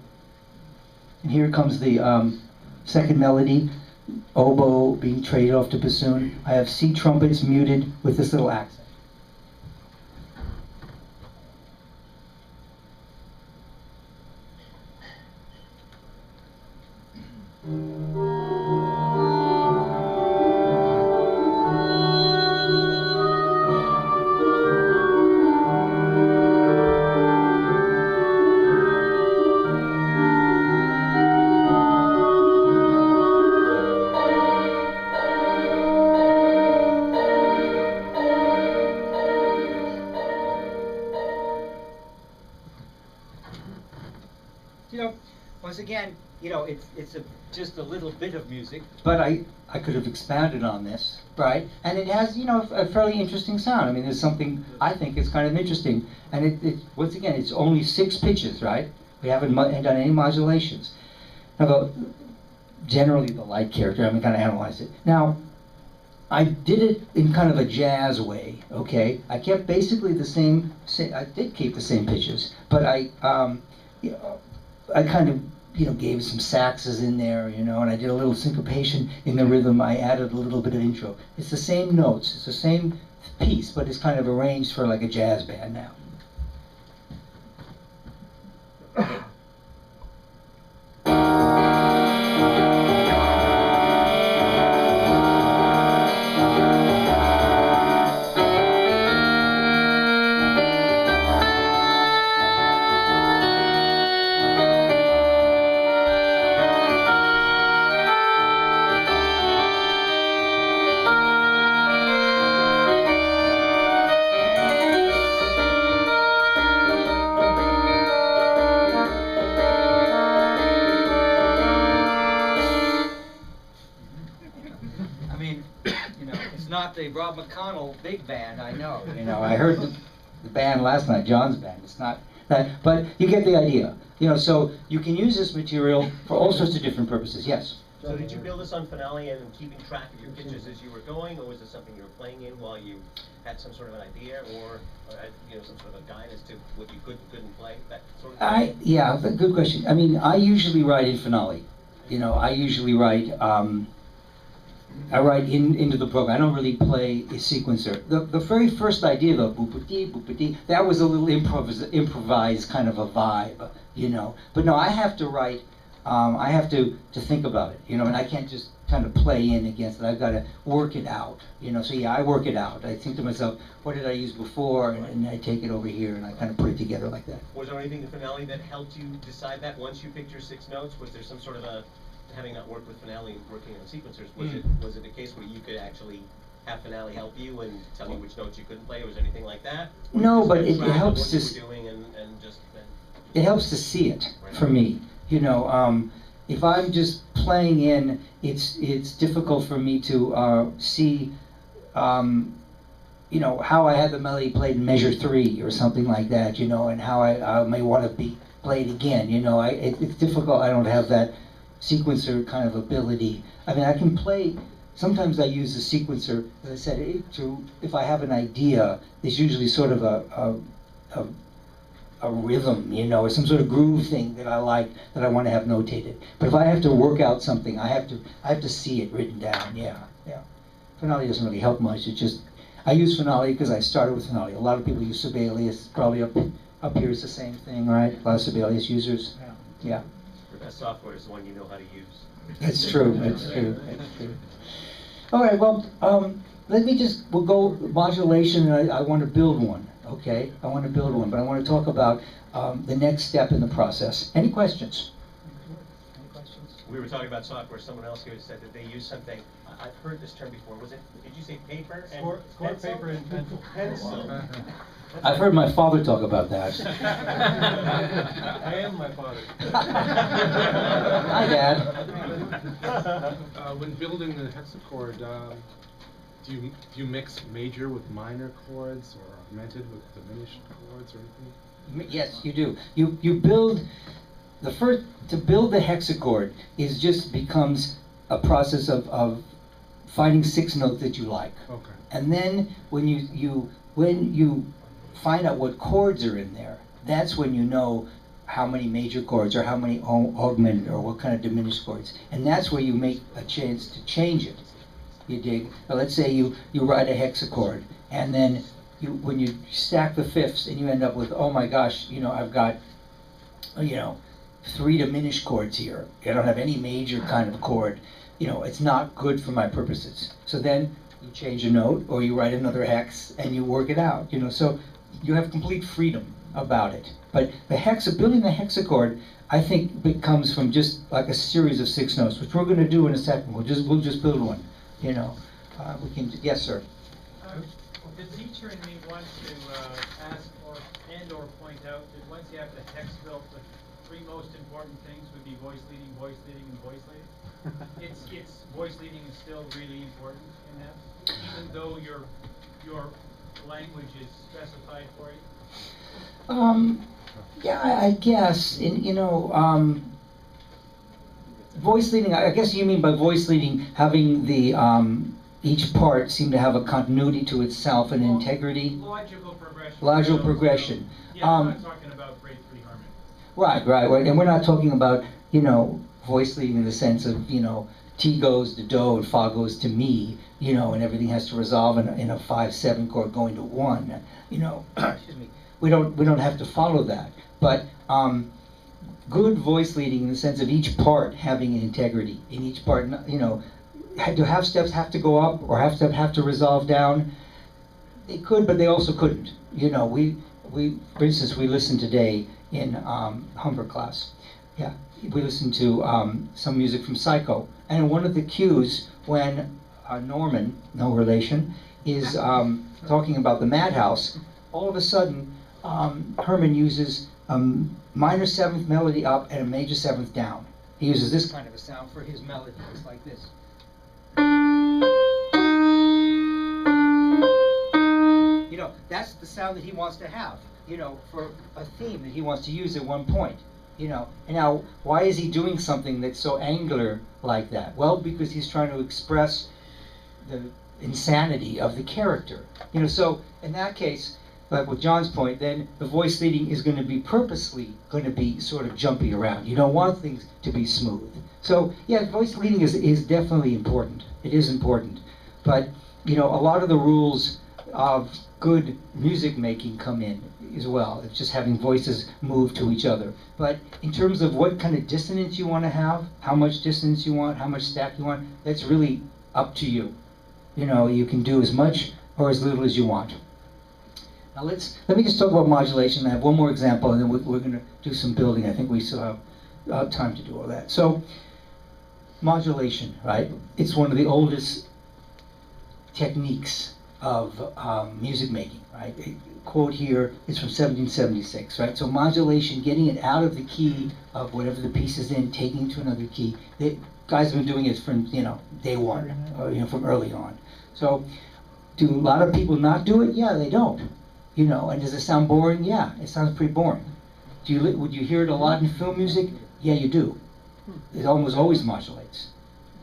And here comes the second melody, oboe being traded off to bassoon. I have C trumpets muted with this little accent. Once again, you know, it's just a little bit of music, but I could have expanded on this, right? And it has, you know, a fairly interesting sound. I mean, there's something, I think it's kind of interesting. And it once again, it's only 6 pitches, right? We haven't done any modulations. Now, generally the light character, I'm going to analyze it. Now, I did it in kind of a jazz way, okay? I kept basically the same, I did keep the same pitches, but I kind of, you know, gave some saxes in there, you know, and I did a little syncopation in the rhythm. I added a little bit of intro. It's the same notes, it's the same piece, but it's kind of arranged for like a jazz band now. The Rob McConnell big band, I know. You know, I heard the band last night, John's band. It's not that, but you get the idea. You know, so you can use this material for all sorts of different purposes. Yes. So did you build this on finale and keeping track of your pitches as you were going, or was it something you were playing in while you had some sort of an idea, or you know, some sort of a guide as to what you could and couldn't play, that sort of thing? Yeah, good question. I mean, I usually write in finale. You know, I usually write. I write into the program. I don't really play a sequencer. The very first idea, though, boop-a-dee, boop-a-dee, that was a little improvised kind of a vibe, you know. But no, I have to write I have to think about it, and I can't just kind of play in against it. I've got to work it out, So yeah, I work it out. I think to myself, what did I use before, and I take it over here and I kind of put it together like that. Was there anything in Finale that helped you decide that once you picked your 6 notes? Was there some sort of a, having not worked with Finale and working on sequencers, was it a case where you could actually have Finale help you and tell you which notes you couldn't play, or was there anything like that? Or No, you but just it kept track of helps what to you were doing and just it helps to see it for me. If I'm just playing in, it's difficult for me to see, how I had the melody played in measure 3 or something like that, and how I may want to be played again. It's difficult. I don't have that sequencer kind of ability. I mean, I can play. Sometimes I use the sequencer, as I said, if I have an idea, there's usually sort of a rhythm, or some sort of groove thing that I like, that I want to have notated. But if I have to work out something, I have to see it written down. Yeah. Finale doesn't really help much. It's just I use Finale because I started with Finale. A lot of people use Sibelius. Probably up here it's the same thing, right? A lot of Sibelius users. Yeah. the best software is the one you know how to use. It's true. It's true. It's true. All right. Well, we'll go modulation. And I want to build one. Okay, I want to build one, but I want to talk about the next step in the process. Any questions? Any questions? We were talking about software. Someone else here said that they use something. I've heard this term before. Did you say paper and pencil? Paper and pencil. Pencil. I've heard my father talk about that. I am my father. Hi, Dad. When building the Hex Accord, do you mix major with minor chords, or augmented with diminished chords, or anything? Yes, you do. You build to build the Hex Accord becomes a process of finding 6 notes that you like. Okay. And then when you find out what chords are in there, that's when you know how many major chords or how many augmented or what kind of diminished chords. And that's where you make a chance to change it. You dig? Well, let's say you write a Hex Accord, and then when you stack the fifths and you end up with, oh my gosh, I've got 3 diminished chords here. I don't have any major kind of chord. It's not good for my purposes. So then you change a note, or you write another hex and you work it out. So you have complete freedom about it. But building the Hex Accord, I think it comes from just like a series of 6 notes, which we're going to do in a second. We'll just build one. We can. Yes, sir. The teacher in me wants to ask or point out that once you have the hex built, the 3 most important things would be voice leading, and voice leading. It's voice leading is still really important in that, even though your language is specified for you. Yeah, I guess voice leading. I guess you mean by voice leading having the each part seem to have a continuity to itself and integrity. Logical progression. Logical progression. Yeah, I'm not talking about grade 3 harmony. Right. And we're not talking about voice leading in the sense of T goes to do and Fa goes to mi, and everything has to resolve in a 5/7 chord going to 1. Excuse me. We don't have to follow that, but good voice leading in the sense of each part having an integrity. In each part, do half steps have to go up or half steps have to resolve down? They could, but they also couldn't. For instance, we listened today in Humber class. Yeah, we listened to some music from Psycho, and one of the cues when Norman, no relation, is talking about the madhouse, all of a sudden Herman uses minor 7th melody up and a major 7th down. He uses this kind of a sound for his melody. It's like this. That's the sound that he wants to have, for a theme that he wants to use at one point. And now, why is he doing something that's so angular like that? Well, because he's trying to express the insanity of the character. So in that case, like with John's point, then the voice leading is going to be purposely going to be sort of jumpy around. You don't want things to be smooth. So yeah, voice leading is definitely important. It is important. But a lot of the rules of good music making come in as well. It's just having voices move to each other. But in terms of what kind of dissonance you want to have, how much dissonance you want, how much stack you want, that's really up to you. You know, you can do as much or as little as you want. Now let me just talk about modulation. I have one more example, and then we're going to do some building. I think we still have time to do all that. So, modulation, right? It's one of the oldest techniques of music making, right? A quote here is from 1776, right? So modulation, getting it out of the key of whatever the piece is in, taking it to another key. Guys have been doing it from, day one, or, from early on. So, do a lot of people not do it? Yeah, they don't. And does it sound boring? Yeah, it sounds pretty boring. Would you hear it a lot in film music? Yeah, you do. It almost always modulates.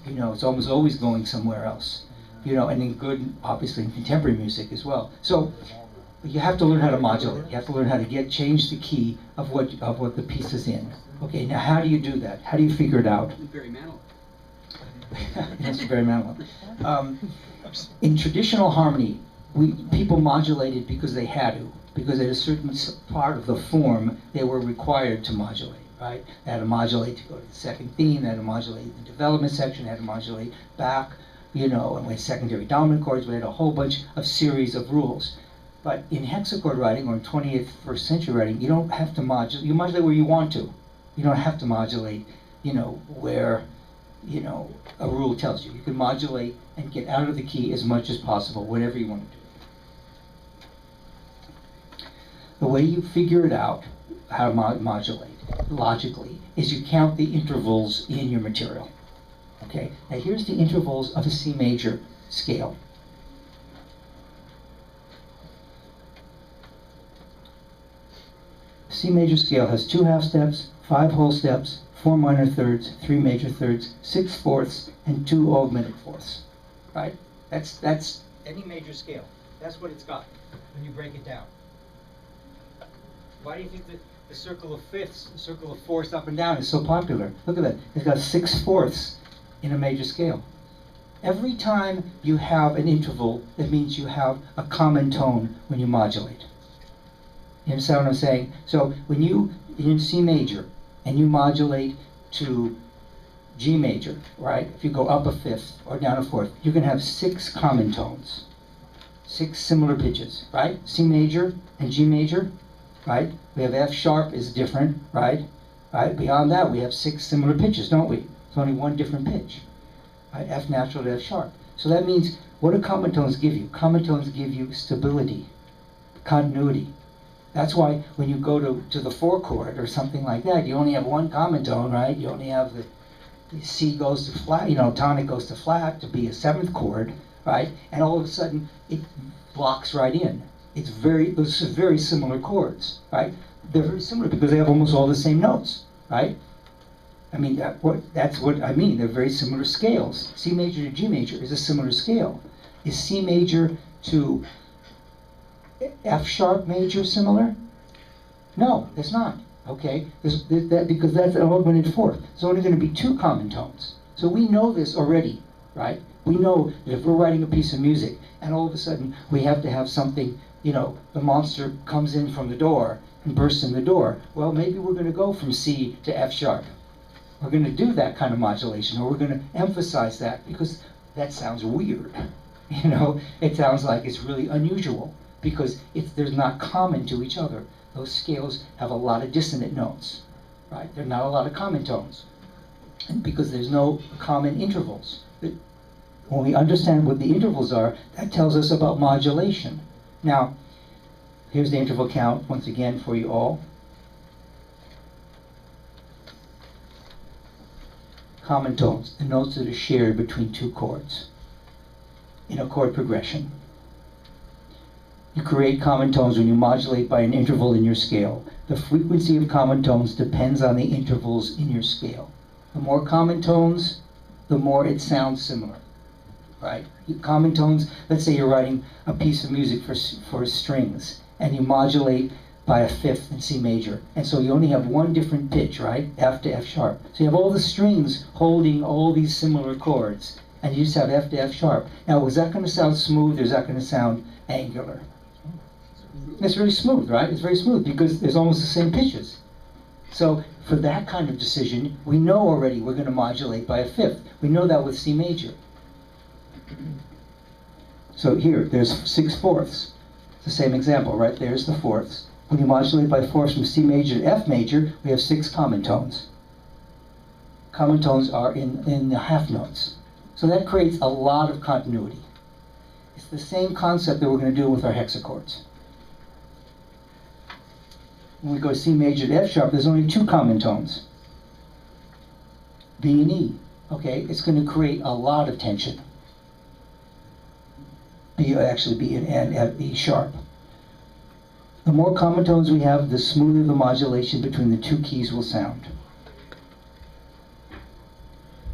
It's almost always going somewhere else. And in good, obviously in contemporary music as well. So you have to learn how to modulate. You have to learn how to change the key of what the piece is in. Okay, now how do you do that? How do you figure it out? Very manual. That's very manual. In traditional harmony, people modulated because they had to, because at a certain part of the form they were required to modulate. Right? They had to modulate to go to the second theme. They had to modulate the development section. They had to modulate back. And with secondary dominant chords, we had a whole bunch of series of rules. But in hexachord writing, or in 21st century writing, you don't have to modulate. You modulate where you want to. You don't have to modulate, where, a rule tells you. You can modulate and get out of the key as much as possible, whatever you want to do. The way you figure it out, how to modulate, logically, is you count the intervals in your material. Okay, now here's the intervals of a C major scale. C major scale has 2 half steps, 5 whole steps, 4 minor thirds, 3 major thirds, 6 fourths, and 2 augmented fourths. Right? That's any major scale. That's what it's got when you break it down. Why do you think that the circle of fifths, the circle of fourths up and down is so popular? Look at that. It's got 6 fourths in a major scale. Every time you have an interval, that means you have a common tone when you modulate. You understand what I'm saying? So when you're in C major and you modulate to G major, right? If you go up a fifth or down a fourth, you're going to have 6 common tones, 6 similar pitches, right? C major and G major, right? We have F sharp is different, right? Right? Beyond that, we have 6 similar pitches, don't we? It's only one different pitch, right? F natural to F sharp. So that means, what do common tones give you? Common tones give you stability, continuity. That's why when you go to the 4 chord or something like that, you only have one common tone, right? You only have the C goes to flat, tonic goes to flat to be a 7th chord, right? And all of a sudden, it blocks right in. Those are very similar chords, right? They're very similar because they have almost all the same notes, right? I mean, that's what I mean. They're very similar scales. C major to G major is a similar scale. Is C major to F sharp major similar? No, it's not. Okay, because that's an augmented fourth. There's only going to be 2 common tones. So we know this already, right? We know that if we're writing a piece of music and all of a sudden we have to have something, the monster comes in from the door and bursts in the door. Well, maybe we're going to go from C to F sharp. We're going to do that kind of modulation, or we're going to emphasize that because that sounds weird. It sounds like it's really unusual because they're not common to each other. Those scales have a lot of dissonant notes, right? There are not a lot of common tones, and because there's no common intervals. When we understand what the intervals are, that tells us about modulation. Now, here's the interval count once again for you all. Common tones, the notes that are shared between 2 chords in a chord progression. You create common tones when you modulate by an interval in your scale. The frequency of common tones depends on the intervals in your scale. The more common tones, the more it sounds similar, right? Common tones, let's say you're writing a piece of music for strings, and you modulate by a fifth in C major. And so you only have one different pitch, right? F to F sharp. So you have all the strings holding all these similar chords, and you just have F to F sharp. Now, is that going to sound smooth, or is that going to sound angular? It's very smooth, right? It's very smooth because there's almost the same pitches. So for that kind of decision, we know already we're going to modulate by a fifth. We know that with C major. So here, there's 6/4. It's the same example, right? There's the fourths. When you modulate by fourths from C major to F major, we have 6 common tones. Common tones are in the half notes. So that creates a lot of continuity. It's the same concept that we're going to do with our hex accords. When we go C major to F sharp, there's only 2 common tones, B and E. Okay, it's going to create a lot of tension. B and F, E sharp. The more common tones we have, the smoother the modulation between the 2 keys will sound.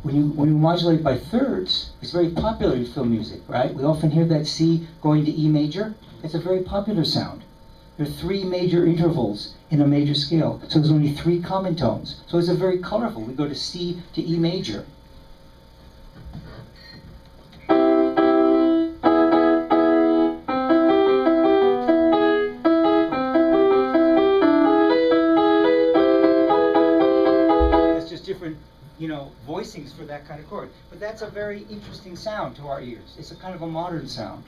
When you modulate by thirds, it's very popular in film music, right? We often hear that C going to E major. It's a very popular sound. There are 3 major intervals in a major scale, so there's only 3 common tones. So it's a very colorful. We go to C to E major. That's just different, voicings for that kind of chord. But that's a very interesting sound to our ears. It's a kind of a modern sound,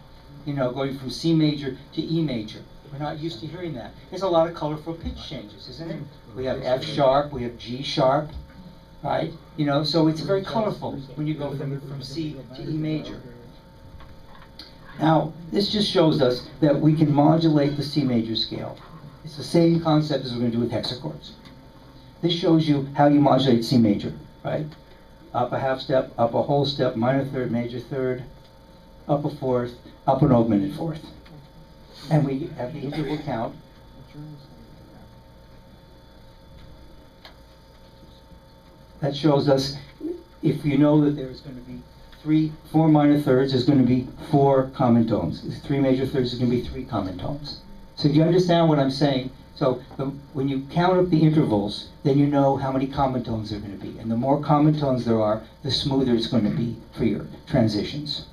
going from C major to E major. We're not used to hearing that. There's a lot of colorful pitch changes, isn't it? We have F sharp, we have G sharp, right? So it's very colorful when you go from C to E major. Now, this just shows us that we can modulate the C major scale. It's the same concept as we're going to do with hex accords. This shows you how you modulate C major, right? Up a half step, up a whole step, minor third, major third, up a fourth, up an augmented fourth. And we have the interval count. That shows us, if you know that there's going to be 4 minor thirds, there's going to be 4 common tones. 3 major thirds, there's going to be 3 common tones. So do you understand what I'm saying? So when you count up the intervals, then you know how many common tones there are going to be. And the more common tones there are, the smoother it's going to be for your transitions.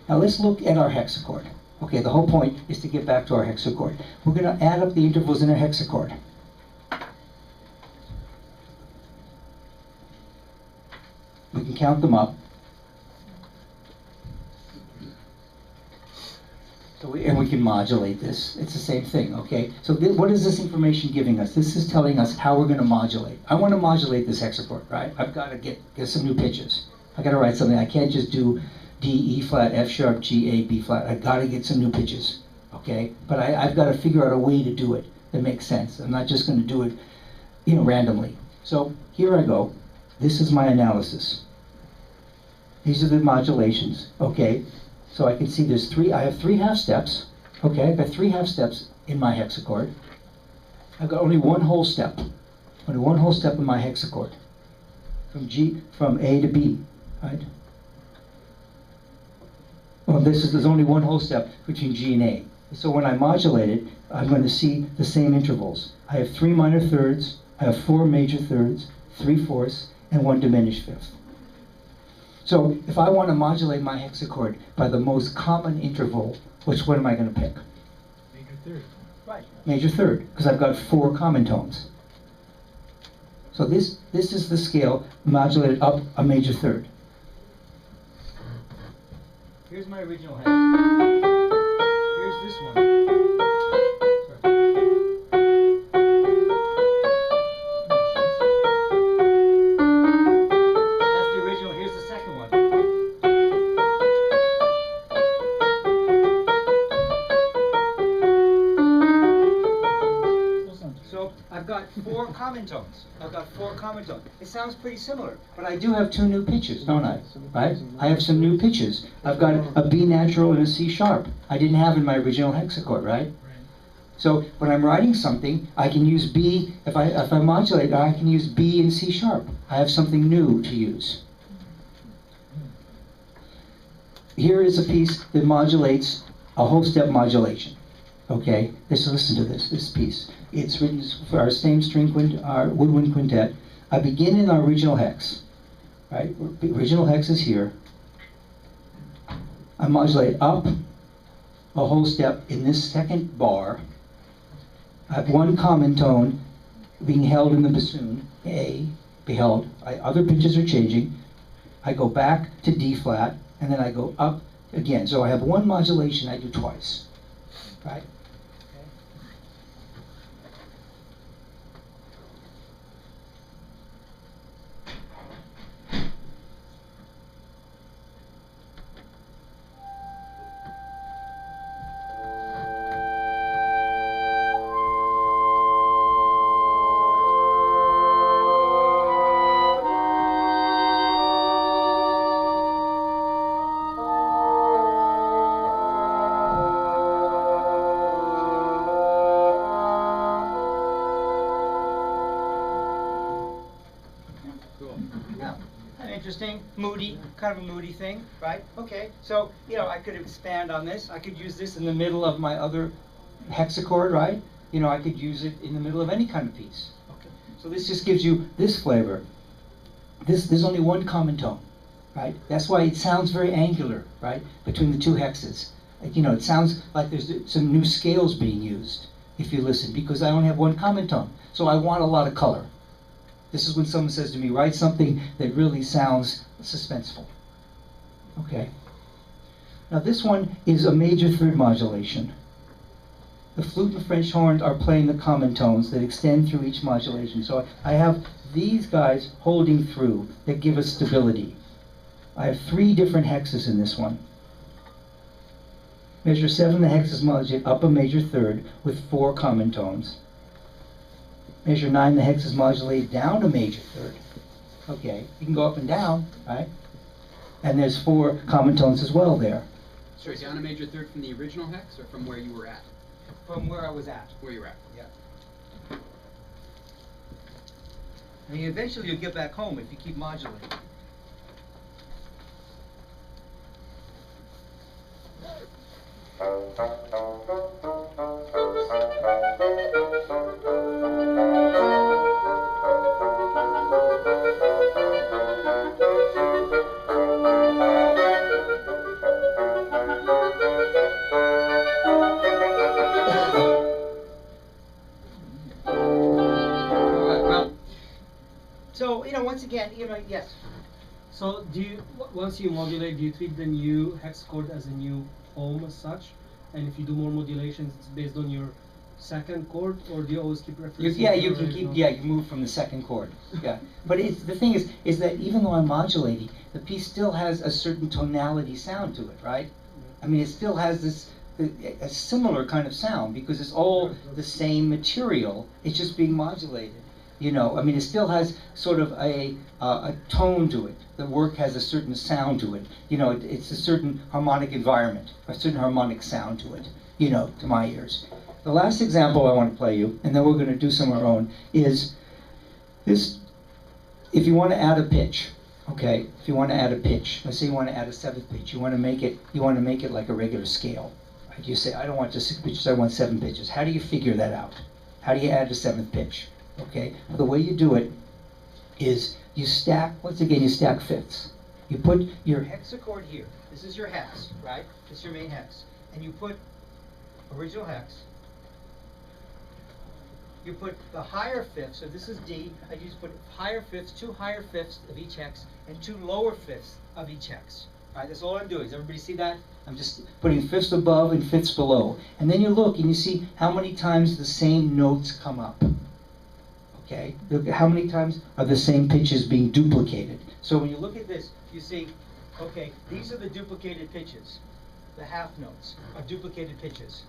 Now let's look at our hex accord. Okay, the whole point is to get back to our hex accord. We're going to add up the intervals in our hex accord. We can count them up. And we can modulate this. It's the same thing, okay? So what is this information giving us? This is telling us how we're going to modulate. I want to modulate this hex accord, right? I've got to get some new pitches. I've got to write something. I can't just do D, E flat, F sharp, G, A, B flat. I've got to get some new pitches, okay? But I've got to figure out a way to do it that makes sense. I'm not just going to do it, randomly. So here I go. This is my analysis. These are the modulations, okay? So I can see I have 3 half steps, okay? I've got 3 half steps in my hex accord. I've got only 1 whole step. Only 1 whole step in my hex accord. From A to B, right? Well, there's only 1 whole step between G and A. So when I modulate it, I'm going to see the same intervals. I have 3 minor thirds, I have 4 major thirds, 3 fourths, and 1 diminished fifth. So if I want to modulate my hex accord by the most common interval, which one am I going to pick? Major third. Right. Major third, because I've got 4 common tones. So this is the scale modulated up a major third. Here's my original hex. Here's this one. That's the original. Here's the second one. So I've got 4 common tones. It sounds pretty similar, but I do have 2 new pitches, don't I? Right? I have some new pitches. I've got a B natural and a C sharp. I didn't have in my original hex accord, right? So when I'm writing something, I can use B. If I modulate, I can use B and C sharp. I have something new to use. Here is a piece that modulates a whole step modulation. Okay, listen to this piece. It's written for our same string our woodwind quintet. I begin in our original hex, right? Original hex is here. I modulate up, a whole step in this second bar. I have one common tone being held in the bassoon, A, be held. Other pitches are changing. I go back to D flat, and then I go up again. So I have one modulation I do twice, right? Interesting, moody, kind of a moody thing, right? Okay, so, I could expand on this. I could use this in the middle of my other Hex Accord, right? I could use it in the middle of any kind of piece. Okay, so this just gives you this flavor. There's only one common tone, right? That's why it sounds very angular, right? Between the two hexes. It sounds like there's some new scales being used, if you listen, because I only have one common tone. So I want a lot of color. This is when someone says to me, write something that really sounds suspenseful. Okay. Now this one is a major third modulation. The flute and French horn are playing the common tones that extend through each modulation. So I have these guys holding through that give us stability. I have 3 different hexes in this one. Measure 7, the hexes modulate up a major third with 4 common tones. Measure 9, the hexes modulate down a major third. Okay, you can go up and down, right? And there's 4 common tones as well there. Sorry, down a major third from the original hex or from where you were at? From where I was at. Where you were at. Yeah. I mean, eventually you'll get back home if you keep modulating. So, once again, yes. So once you modulate, do you treat the new hex chord as a new home as such? And if you do more modulations, it's based on your second chord, or do you always keep referencing? You move from the second chord. Yeah, but the thing is that even though I'm modulating, the piece still has a certain tonality sound to it, right? I mean, it still has a similar kind of sound because it's all the same material. It's just being modulated. I mean, it still has sort of a tone to it. The work has a certain sound to it. It's a certain harmonic environment, a certain harmonic sound to it, to my ears. The last example I want to play you, and then we're going to do some of our own, is this. If you want to add a pitch, okay, if you want to add a pitch, let's say you want to add a 7th pitch, you want to make it like a regular scale. Right? You say, I don't want just 6 pitches, I want 7 pitches. How do you figure that out? How do you add a 7th pitch? Okay, the way you do it is you stack, once again, you stack fifths. You put your Hex Accord here. This is your hex, right? This is your main hex. And you put original hex. You put the higher fifth, so this is D. I just put higher fifths, 2 higher fifths of each hex, and 2 lower fifths of each hex. All right, that's all I'm doing. Does everybody see that? I'm just putting fifths above and fifths below. And then you look and you see how many times the same notes come up. Okay, look at how many times are the same pitches being duplicated. So when you look at this, you see, okay, these are the duplicated pitches. The half notes are duplicated pitches.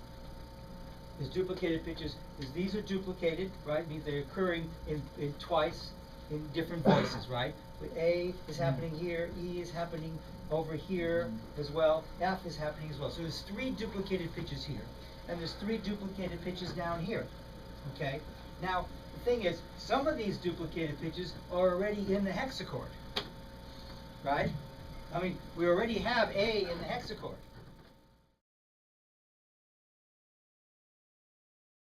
There's duplicated pitches. These are duplicated, right? Means they're occurring in twice in different voices, right? But A is happening here, E is happening over here as well, F is happening as well. So there's 3 duplicated pitches here, and there's 3 duplicated pitches down here. Okay. Now, the thing is, some of these duplicated pitches are already in the Hex Accord, right? I mean, we already have A in the Hex Accord.